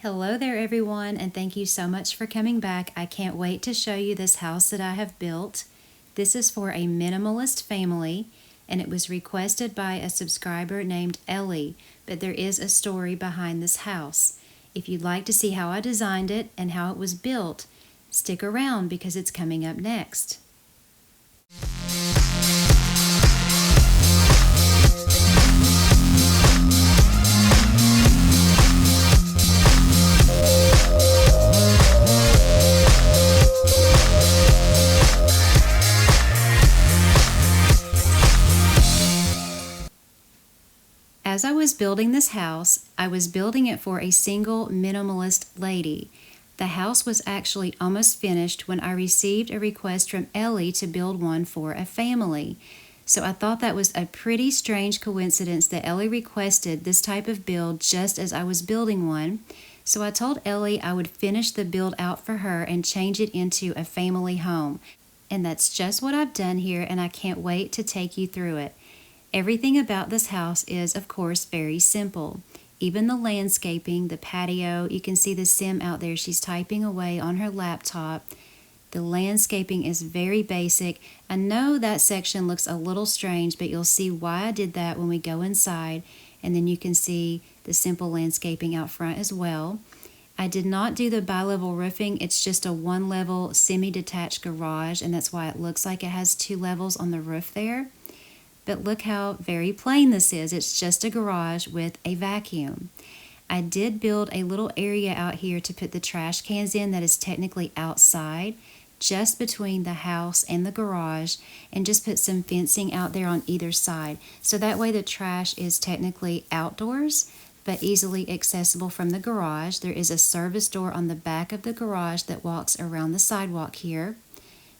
Hello there everyone, and thank you so much for coming back. I can't wait to show you this house that I have built. This is for a minimalist family, and it was requested by a subscriber named Ellie, but there is a story behind this house. If you'd like to see how I designed it and how it was built, stick around because it's coming up next. As I was building this house, I was building it for a single minimalist lady. The house was actually almost finished when I received a request from Ellie to build one for a family. So I thought that was a pretty strange coincidence that Ellie requested this type of build just as I was building one. So I told Ellie I would finish the build out for her and change it into a family home. And that's just what I've done here, and I can't wait to take you through it. Everything about this house is, of course, very simple. Even the landscaping, the patio, you can see the sim out there. She's typing away on her laptop. The landscaping is very basic. I know that section looks a little strange, but you'll see why I did that when we go inside. And then you can see the simple landscaping out front as well. I did not do the bi-level roofing. It's just a one-level semi-detached garage, and that's why it looks like it has two levels on the roof there. But look how very plain this is. It's just a garage with a vacuum. I did build a little area out here to put the trash cans in that is technically outside, just between the house and the garage, and just put some fencing out there on either side. So that way the trash is technically outdoors, but easily accessible from the garage. There is a service door on the back of the garage that walks around the sidewalk here.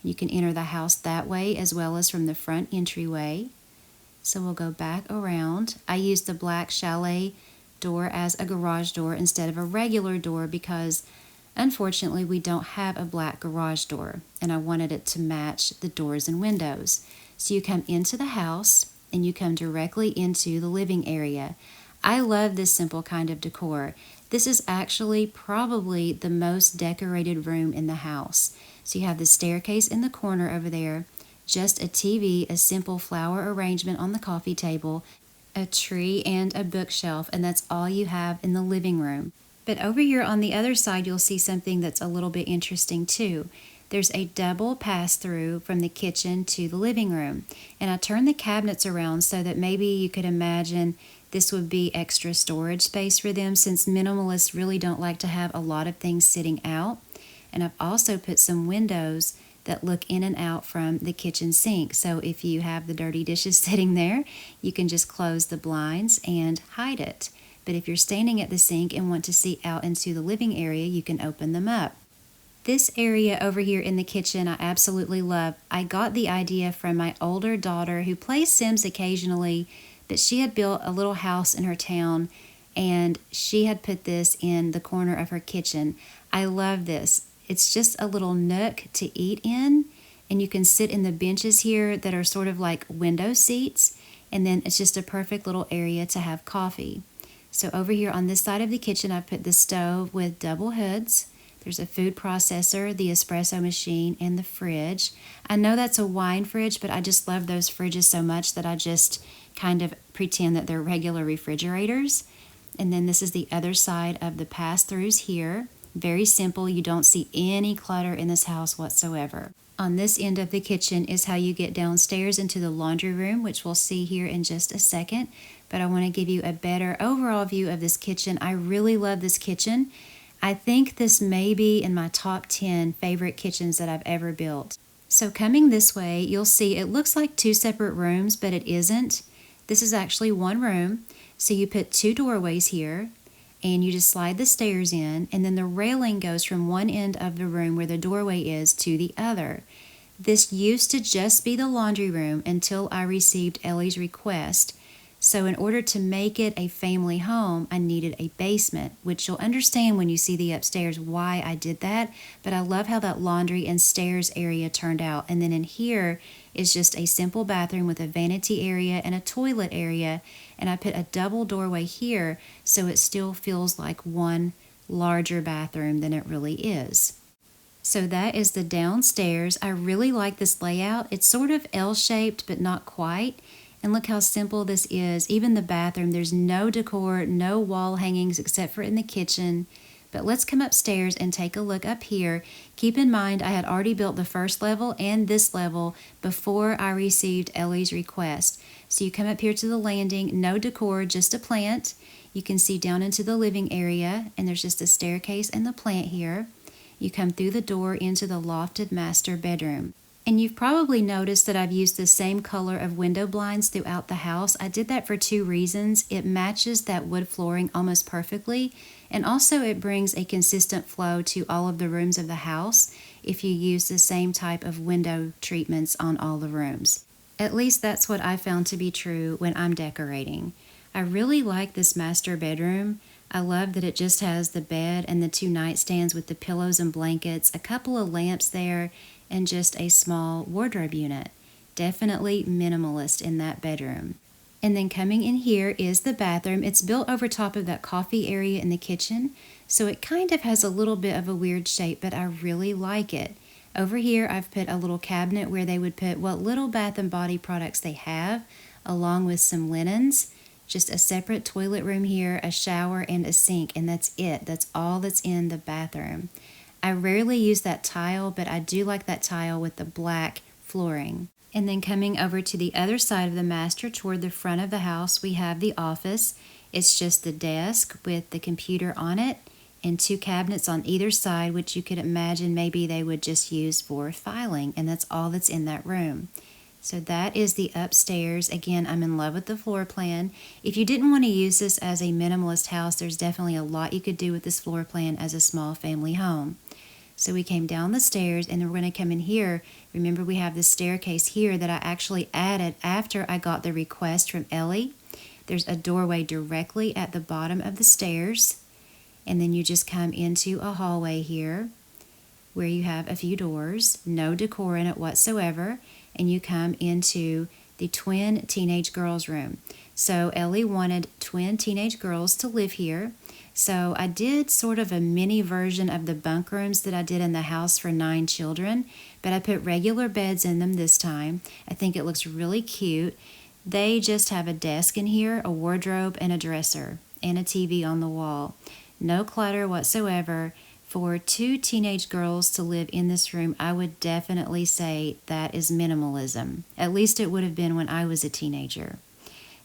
You can enter the house that way as well as from the front entryway. So we'll go back around. I used the black chalet door as a garage door instead of a regular door because unfortunately we don't have a black garage door, and I wanted it to match the doors and windows. So you come into the house and you come directly into the living area. I love this simple kind of decor. This is actually probably the most decorated room in the house. So you have the staircase in the corner over there, just a TV, a simple flower arrangement on the coffee table, a tree, and a bookshelf, and that's all you have in the living room. But over here on the other side, you'll see something that's a little bit interesting too. There's a double pass-through from the kitchen to the living room, and I turned the cabinets around so that maybe you could imagine this would be extra storage space for them, since minimalists really don't like to have a lot of things sitting out. And I've also put some windows that look in and out from the kitchen sink. So if you have the dirty dishes sitting there, you can just close the blinds and hide it. But if you're standing at the sink and want to see out into the living area, you can open them up. This area over here in the kitchen I absolutely love. I got the idea from my older daughter who plays Sims occasionally, but she had built a little house in her town and she had put this in the corner of her kitchen. I love this. It's just a little nook to eat in, and you can sit in the benches here that are sort of like window seats, and then it's just a perfect little area to have coffee. So over here on this side of the kitchen, I've put the stove with double hoods. There's a food processor, the espresso machine, and the fridge. I know that's a wine fridge, but I just love those fridges so much that I just kind of pretend that they're regular refrigerators. And then this is the other side of the pass-throughs here. Very simple. You don't see any clutter in this house whatsoever. On this end of the kitchen is how you get downstairs into the laundry room, which we'll see here in just a second. But I want to give you a better overall view of this kitchen. I really love this kitchen. I think this may be in my top 10 favorite kitchens that I've ever built. So coming this way, you'll see it looks like two separate rooms, but it isn't. This is actually one room. So you put two doorways here, and you just slide the stairs in, and then the railing goes from one end of the room where the doorway is to the other. This used to just be the laundry room until I received Ellie's request. So in order to make it a family home, I needed a basement, which you'll understand when you see the upstairs why I did that. But I love how that laundry and stairs area turned out. And then in here is just a simple bathroom with a vanity area and a toilet area. And I put a double doorway here so it still feels like one larger bathroom than it really is. So that is the downstairs. I really like this layout. It's sort of L-shaped, but not quite. And look how simple this is. Even the bathroom, there's no decor, no wall hangings except for in the kitchen. But let's come upstairs and take a look up here. Keep in mind, I had already built the first level and this level before I received Ellie's request. So you come up here to the landing, no decor, just a plant. You can see down into the living area, and there's just a staircase and the plant here. You come through the door into the lofted master bedroom. And you've probably noticed that I've used the same color of window blinds throughout the house. I did that for two reasons. It matches that wood flooring almost perfectly, and also it brings a consistent flow to all of the rooms of the house if you use the same type of window treatments on all the rooms. At least that's what I found to be true when I'm decorating. I really like this master bedroom. I love that it just has the bed and the two nightstands with the pillows and blankets, a couple of lamps there, and just a small wardrobe unit. Definitely minimalist in that bedroom. And then coming in here is the bathroom. It's built over top of that coffee area in the kitchen, so it kind of has a little bit of a weird shape, but I really like it. Over here I've put a little cabinet where they would put what little Bath and Body products they have, along with some linens. Just a separate toilet room here, a shower, and a sink, and that's it. That's all that's in the bathroom. I rarely use that tile, but I do like that tile with the black flooring. And then coming over to the other side of the master toward the front of the house, we have the office. It's just the desk with the computer on it and two cabinets on either side, which you could imagine maybe they would just use for filing, and that's all that's in that room. So that is the upstairs. Again, I'm in love with the floor plan. If you didn't want to use this as a minimalist house, there's definitely a lot you could do with this floor plan as a small family home. So we came down the stairs, and then we're going to come in here. Remember, we have this staircase here that I actually added after I got the request from Ellie. There's a doorway directly at the bottom of the stairs, and then you just come into a hallway here where you have a few doors, no decor in it whatsoever, and you come into the twin teenage girls room. So Ellie wanted twin teenage girls to live here. So I did sort of a mini version of the bunk rooms that I did in the house for 9 children, but I put regular beds in them this time. I think it looks really cute. They just have a desk in here, a wardrobe, and a dresser, and a TV on the wall. No clutter whatsoever. For 2 teenage girls to live in this room, I would definitely say that is minimalism. At least it would have been when I was a teenager.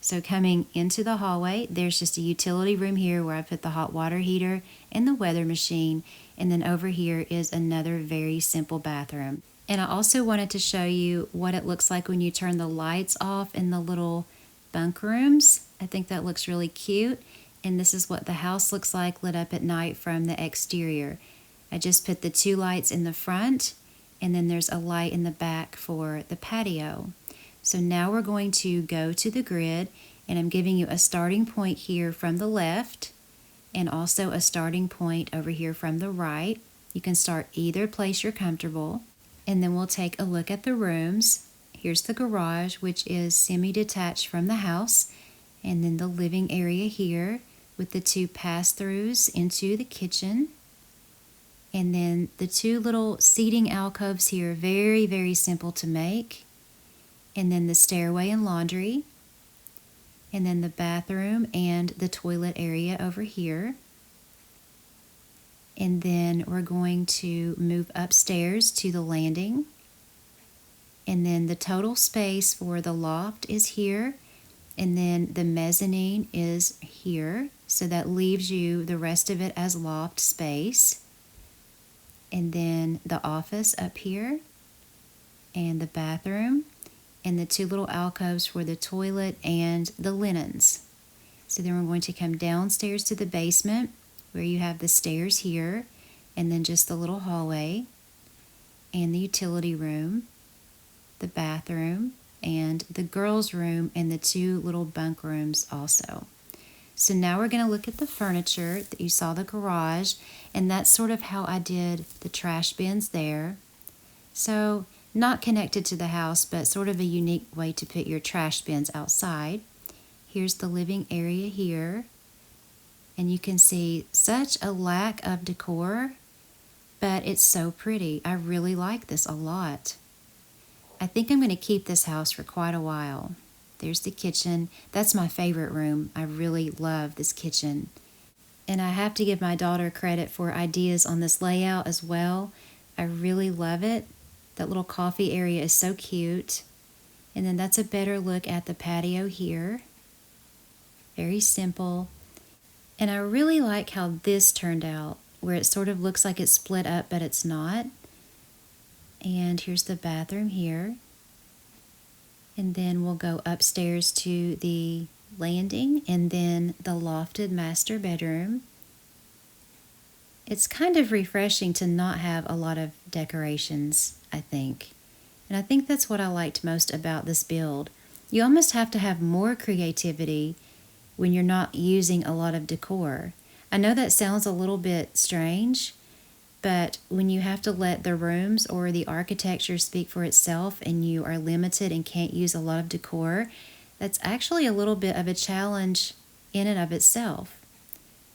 So coming into the hallway, there's just a utility room here where I put the hot water heater and the weather machine. And then over here is another very simple bathroom. And I also wanted to show you what it looks like when you turn the lights off in the little bunk rooms. I think that looks really cute. And this is what the house looks like lit up at night from the exterior. I just put the 2 lights in the front, and then there's a light in the back for the patio. So now we're going to go to the grid, and I'm giving you a starting point here from the left, and also a starting point over here from the right. You can start either place you're comfortable, and then we'll take a look at the rooms. Here's the garage, which is semi-detached from the house, and then the living area here with the 2 pass-throughs into the kitchen. And then the 2 little seating alcoves here, very, very simple to make. And then the stairway and laundry. And then the bathroom and the toilet area over here. And then we're going to move upstairs to the landing. And then the total space for the loft is here. And then the mezzanine is here. So that leaves you the rest of it as loft space. And then the office up here. And the bathroom. And the 2 little alcoves for the toilet and the linens. So then we're going to come downstairs to the basement where you have the stairs here. And then just the little hallway. And the utility room. The bathroom. And the girls' room and the 2 little bunk rooms also. So now we're going to look at the furniture. That you saw the garage, and that's sort of how I did the trash bins there. So not connected to the house, but sort of a unique way to put your trash bins outside. Here's the living area here. And you can see such a lack of decor, but it's so pretty. I really like this a lot. I think I'm going to keep this house for quite a while. There's the kitchen. That's my favorite room. I really love this kitchen. And I have to give my daughter credit for ideas on this layout as well. I really love it. That little coffee area is so cute. And then that's a better look at the patio here. Very simple. And I really like how this turned out, where it sort of looks like it's split up, but it's not. And here's the bathroom here. And then we'll go upstairs to the landing and then the lofted master bedroom. It's kind of refreshing to not have a lot of decorations, I think. And I think that's what I liked most about this build. You almost have to have more creativity when you're not using a lot of decor. I know that sounds a little bit strange, but when you have to let the rooms or the architecture speak for itself and you are limited and can't use a lot of decor, that's actually a little bit of a challenge in and of itself.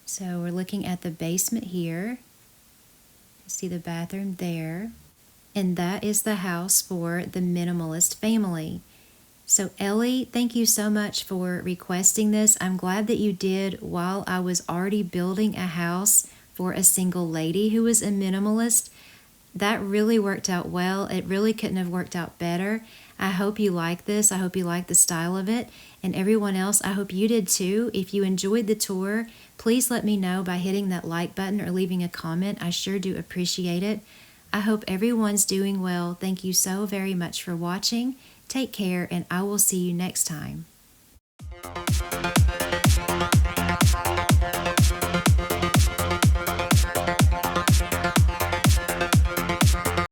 So we're looking at the basement here. You see the bathroom there. And that is the house for the Minimalist family. So Ellie, thank you so much for requesting this. I'm glad that you did while I was already building a house for a single lady who was a minimalist. That really worked out well. It really couldn't have worked out better. I hope you like this. I hope you like the style of it. And everyone else, I hope you did too. If you enjoyed the tour, please let me know by hitting that like button or leaving a comment. I sure do appreciate it. I hope everyone's doing well. Thank you so very much for watching. Take care, and I will see you next time.